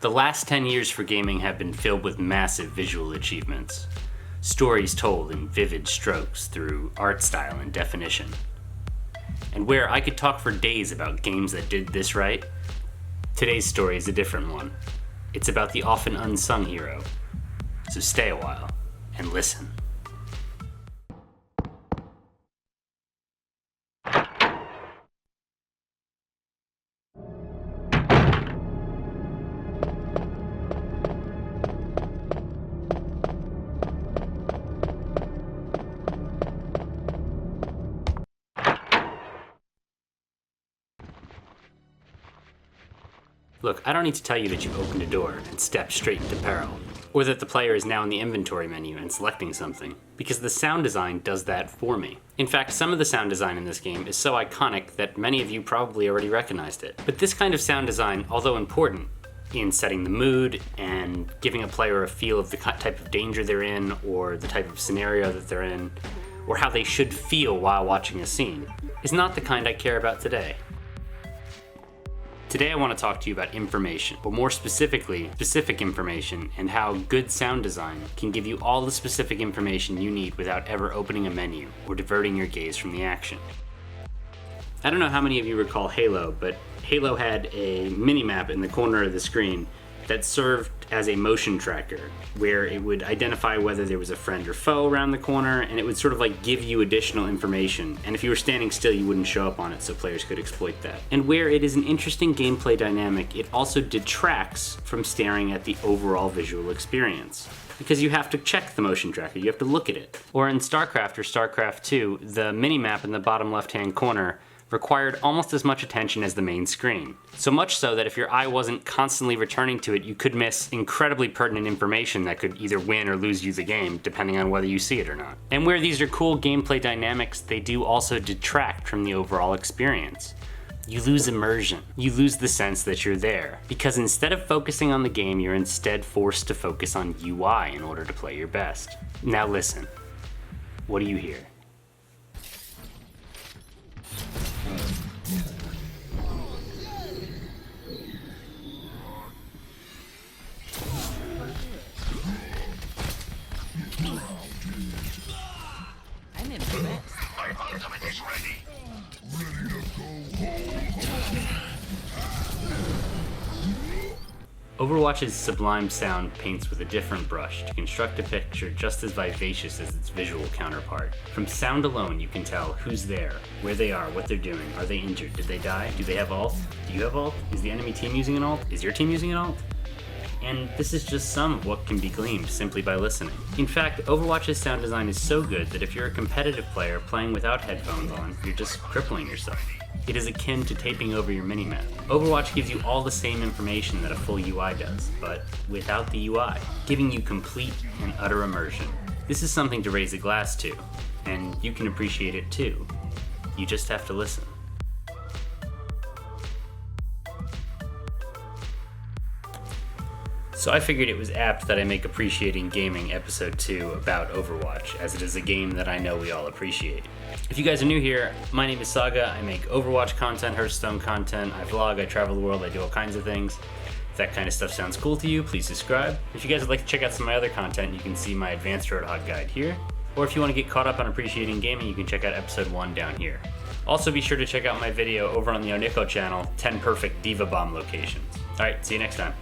The last 10 years for gaming have been filled with massive visual achievements. Stories told in vivid strokes through art style and definition. And where I could talk for days about games that did this right, today's story is a different one. It's about the often unsung hero. So stay a while and listen. Look, I don't need to tell you that you opened a door and stepped straight into peril, or that the player is now in the inventory menu and selecting something, because the sound design does that for me. In fact, some of the sound design in this game is so iconic that many of you probably already recognized it. But this kind of sound design, although important in setting the mood and giving a player a feel of the type of danger they're in, or the type of scenario that they're in, or how they should feel while watching a scene, is not the kind I care about today. Today I want to talk to you about information, but more specifically, specific information, and how good sound design can give you all the specific information you need without ever opening a menu or diverting your gaze from the action. I don't know how many of you recall Halo, but Halo had a mini-map in the corner of the screen that served as a motion tracker, where it would identify whether there was a friend or foe around the corner, and it would sort of like give you additional information. And if you were standing still, you wouldn't show up on it, so players could exploit that. And where it is an interesting gameplay dynamic, it also detracts from staring at the overall visual experience, because you have to check the motion tracker, you have to look at it. Or in StarCraft or StarCraft 2, the mini-map in the bottom left-hand corner required almost as much attention as the main screen. So much so that if your eye wasn't constantly returning to it, you could miss incredibly pertinent information that could either win or lose you the game, depending on whether you see it or not. And where these are cool gameplay dynamics, they do also detract from the overall experience. You lose immersion. You lose the sense that you're there. Because instead of focusing on the game, you're instead forced to focus on UI in order to play your best. Now listen. What do you hear? I'm impressed. My ultimate is ready. Overwatch's sublime sound paints with a different brush to construct a picture just as vivacious as its visual counterpart. From sound alone, you can tell who's there, where they are, what they're doing. Are they injured? Did they die? Do they have ult? Do you have ult? Is the enemy team using an ult? Is your team using an ult? And this is just some of what can be gleaned simply by listening. In fact, Overwatch's sound design is so good that if you're a competitive player playing without headphones on, you're just crippling yourself. It is akin to taping over your minimap. Overwatch gives you all the same information that a full UI does, but without the UI, giving you complete and utter immersion. This is something to raise a glass to, and you can appreciate it too. You just have to listen. So I figured it was apt that I make Appreciating Gaming Episode 2 about Overwatch, as it is a game that I know we all appreciate. If you guys are new here, my name is Saga. I make Overwatch content, Hearthstone content, I vlog, I travel the world, I do all kinds of things. If that kind of stuff sounds cool to you, please subscribe. If you guys would like to check out some of my other content, you can see my Advanced Roadhog guide here. Or if you want to get caught up on Appreciating Gaming, you can check out Episode 1 down here. Also be sure to check out my video over on the Oniko channel, 10 Perfect Diva Bomb Locations. Alright, see you next time.